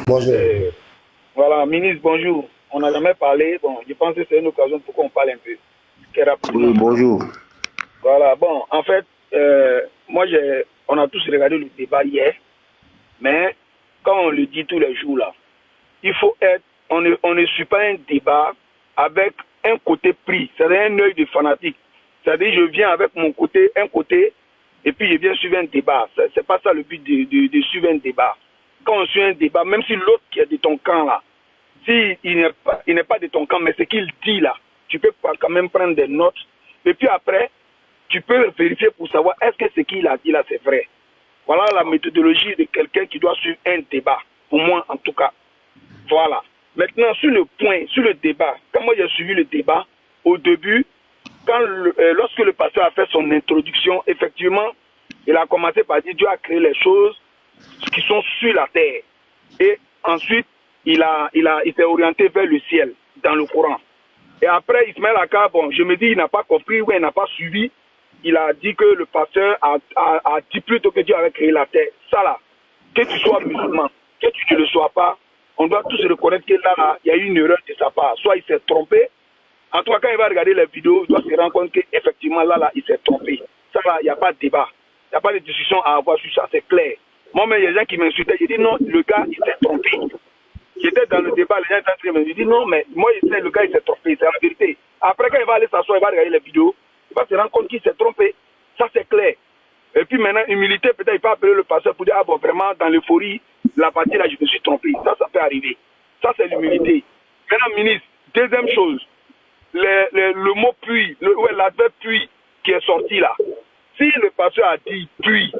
Bonjour. Voilà, ministre, bonjour. On n'a jamais parlé. Bon, je pense que c'est une occasion pour qu'on parle un peu, très Oui, rapidement. bonjour. Voilà, bon, en fait, moi, on a tous regardé le débat hier, mais comme on le dit tous les jours là, il faut être, on ne suit pas un débat avec un côté pris, c'est-à-dire un œil de fanatique. C'est-à-dire, je viens avec mon côté, un côté, et puis je viens suivre un débat. C'est pas ça le but de suivre un débat. Quand on suit un débat, même si l'autre qui est de ton camp là, si il n'est pas de ton camp, mais ce qu'il dit là, tu peux quand même prendre des notes. Et puis après, tu peux vérifier pour savoir est-ce que ce qu'il a dit là, c'est vrai. Voilà la méthodologie de quelqu'un qui doit suivre un débat. Pour moi, en tout cas. Voilà. Maintenant, sur le point, sur le débat, quand moi j'ai suivi le débat, au début, lorsque le pasteur a fait son introduction, effectivement, il a commencé par dire Dieu a créé les choses qui sont sur la terre. Et ensuite, il s'est orienté vers le ciel, dans le Coran. Et après, Ismaël Aka, bon, je me dis, il n'a pas compris, ou il n'a pas suivi. Il a dit que le pasteur a dit plutôt que Dieu avait créé la terre. Ça là, que tu sois musulman, que tu ne le sois pas, on doit tous reconnaître que là, il y a eu une erreur de sa part. Soit il s'est trompé. En tout cas, quand il va regarder les vidéos, il doit se rendre compte qu'effectivement, là, il s'est trompé. Ça là, il n'y a pas de débat. Il n'y a pas de discussion à avoir sur ça, c'est clair. Moi, mais il y a des gens qui m'insultaient. J'ai dit non, le gars, il s'est trompé. J'étais dans le débat, les gens étaient en train de me dire non, mais moi, je sais, le gars, il s'est trompé, c'est la vérité. Après, quand il va aller s'asseoir, il va regarder les vidéos, il va se rendre compte qu'il s'est trompé. Ça, c'est clair. Et puis maintenant, humilité, peut-être il peut appeler le pasteur pour dire, ah bon, vraiment, dans l'euphorie, la partie là, je me suis trompé. Ça peut arriver. Ça, c'est l'humilité. Maintenant, ministre, deuxième chose, le mot puis, l'adverbe puis qui est sorti là. Si le pasteur a dit puis,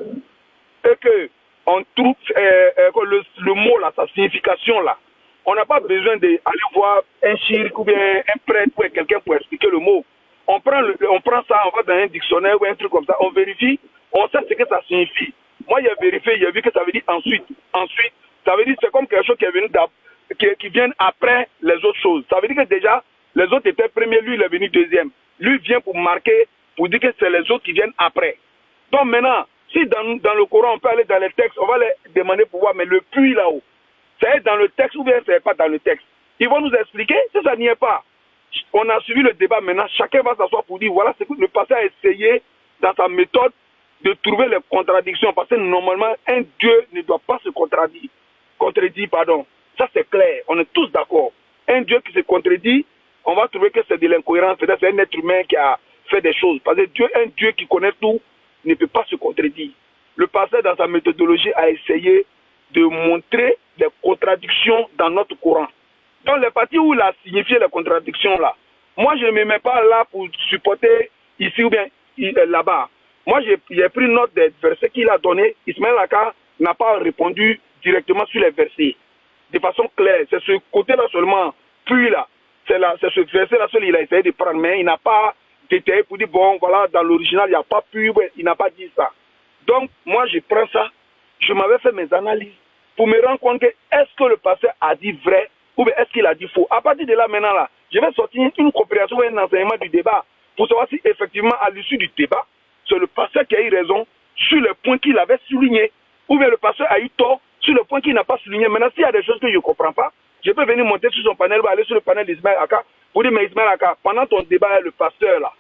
et que on trouve le mot là, sa signification là, on n'a pas besoin d'aller voir un shirk ou bien un prêtre ou quelqu'un pour expliquer le mot. On prend ça, on va dans un dictionnaire ou un truc comme ça, on vérifie, on sait ce que ça signifie. Moi, j'ai vérifié, j'ai vu que ça veut dire ensuite. Ensuite, ça veut dire c'est comme quelque chose qui est venu qui vient après les autres choses. Ça veut dire que déjà, les autres étaient premiers, lui, il est venu deuxième. Lui vient pour marquer, pour dire que c'est les autres qui viennent après. Donc maintenant, si dans le Coran, on peut aller dans les textes, on va les demander pour voir, mais le puits là-haut, c'est dans le texte ou bien c'est pas dans le texte. Ils vont nous expliquer si ça n'y est pas. On a suivi le débat maintenant, chacun va s'asseoir pour dire voilà ce que le pasteur a essayé dans sa méthode de trouver les contradictions, parce que normalement, un Dieu ne doit pas se contredire, pardon. Ça c'est clair, on est tous d'accord. Un Dieu qui se contredit, on va trouver que c'est de l'incohérence, peut-être c'est un être humain qui a fait des choses. Parce que un Dieu qui connaît tout ne peut pas se contredire. Le pasteur, dans sa méthodologie, a essayé de montrer des contradictions dans notre Coran. Dans les parties où il a signifié les contradictions là, moi je ne me mets pas là pour supporter ici ou bien là-bas. Moi j'ai pris note des versets qu'il a donnés. Ismaël Aka n'a pas répondu directement sur les versets de façon claire. C'est ce côté-là seulement. Puis là, c'est ce verset-là seul il a essayé de prendre, mais il n'a pas détaillé pour dire bon voilà, dans l'original il n'y a pas pu, il n'a pas dit ça. Donc moi je prends ça, je m'avais fait mes analyses pour me rendre compte que est-ce que le pasteur a dit vrai ou bien est-ce qu'il a dit faux. À partir de là maintenant là, je vais sortir une compréhension et un enseignement du débat pour savoir si effectivement à l'issue du débat, c'est le pasteur qui a eu raison sur le point qu'il avait souligné, ou bien le pasteur a eu tort sur le point qu'il n'a pas souligné. Maintenant, s'il y a des choses que je ne comprends pas, je peux venir monter sur son panel ou aller sur le panel d'Ismaël Aka pour dire mais Ismaël Aka, pendant ton débat, le pasteur là,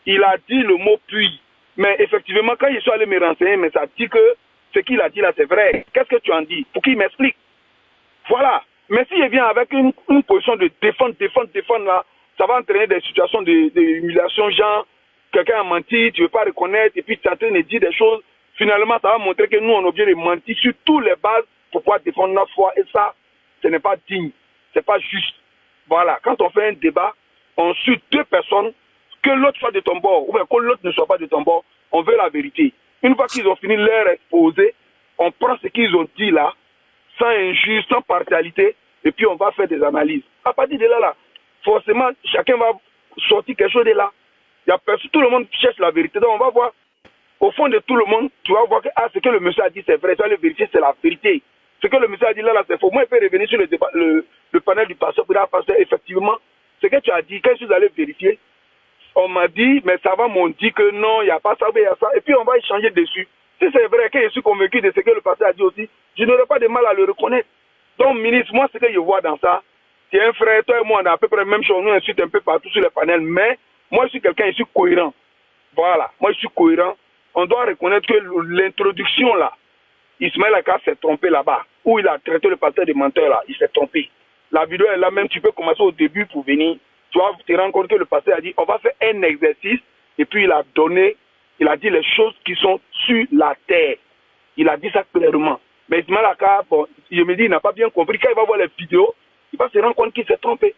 il a dit le mot puis. Mais effectivement, quand je suis allé me renseigner, mais ça dit que ce qu'il a dit là, c'est vrai. Qu'est-ce que tu en dis? Pour qu'il m'explique. Voilà. Mais si je viens avec une position de défendre là, ça va entraîner des situations d'humiliation, genre, quelqu'un a menti, tu ne veux pas reconnaître, et puis tu es en train de dire des choses. Finalement, ça va montrer que nous, on est obligé de mentir sur toutes les bases pour pouvoir défendre notre foi. Et ça, ce n'est pas digne. Ce n'est pas juste. Voilà. Quand on fait un débat, on suit deux personnes, que l'autre soit de ton bord, ou bien que l'autre ne soit pas de ton bord, on veut la vérité. Une fois qu'ils ont fini leur exposé, on prend ce qu'ils ont dit là, sans injure, sans partialité, et puis on va faire des analyses. À partir de là, forcément, chacun va sortir quelque chose de là. Tout le monde cherche la vérité. Donc on va voir, au fond de tout le monde, tu vas voir que ce que le monsieur a dit, c'est vrai. Tu vas le vérifier, c'est la vérité. Ce que le monsieur a dit là, c'est faux. Moi, je peux revenir sur le panel du pasteur pour dire, pasteur, effectivement, ce que tu as dit, quand je suis allé vérifier, on m'a dit, mais ça va m'ont dit que non, il n'y a pas ça, il y a ça. Et puis on va échanger dessus. Si c'est vrai que je suis convaincu de ce que le pasteur a dit aussi, je n'aurai pas de mal à le reconnaître. Donc, ministre, moi, ce que je vois dans ça, c'est un frère, toi et moi, on a à peu près la même chose, nous insultons un peu partout sur les panels, mais moi, je suis quelqu'un, je suis cohérent. Voilà, moi, je suis cohérent. On doit reconnaître que l'introduction, là, Ismaël Aka s'est trompé là-bas, où il a traité le pasteur de menteur, là, il s'est trompé. La vidéo est là, même tu peux commencer au début pour venir. Tu vas te rendre compte que le pasteur a dit, on va faire un exercice, et puis il a dit les choses qui sont sur la terre. Il a dit ça clairement. Mais Ismaël Aka, bon, je me dis, il n'a pas bien compris. Quand il va voir les vidéos, il va se rendre compte qu'il s'est trompé.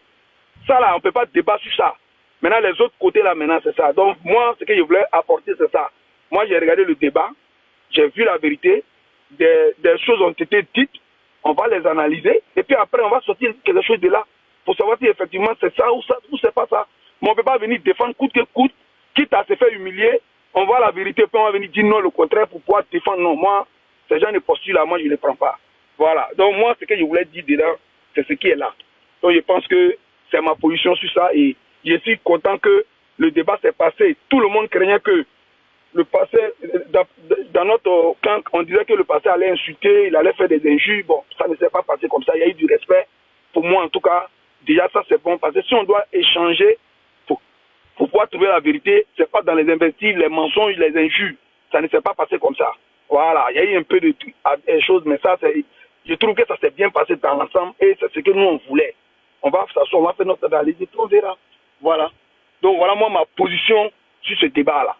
Ça, là, on ne peut pas débattre sur ça. Maintenant, les autres côtés, là, maintenant, c'est ça. Donc, moi, ce que je voulais apporter, c'est ça. Moi, j'ai regardé le débat, j'ai vu la vérité, des choses ont été dites, on va les analyser, et puis après, on va sortir quelque chose de là, pour savoir si effectivement c'est ça ou c'est pas ça. Mais on ne peut pas venir défendre coûte que coûte, quitte à se faire humilier, on voit la vérité, puis on va venir dire non, le contraire, pour pouvoir défendre. Non, moi, ces gens de postulent-là, moi, je ne les prends pas. Voilà. Donc, moi, ce que je voulais dire dedans, c'est ce qui est là. Donc, je pense que c'est ma position sur ça, et je suis content que le débat s'est passé. Tout le monde craignait que le passé, dans notre camp, on disait que le passé allait insulter, il allait faire des injures. Bon, ça ne s'est pas passé comme ça. Il y a eu du respect. Pour moi, en tout cas, déjà, ça, c'est bon. Parce que si on doit échanger pour pouvoir trouver la vérité, c'est pas dans les investissements, les mensonges, les injures. Ça ne s'est pas passé comme ça. Voilà, il y a eu un peu de choses, mais ça, je trouve que ça s'est bien passé dans l'ensemble et c'est ce que nous, on voulait. On va s'asseoir, on va faire notre analyse et tout, on verra. Voilà. Donc, voilà, moi, ma position sur ce débat-là.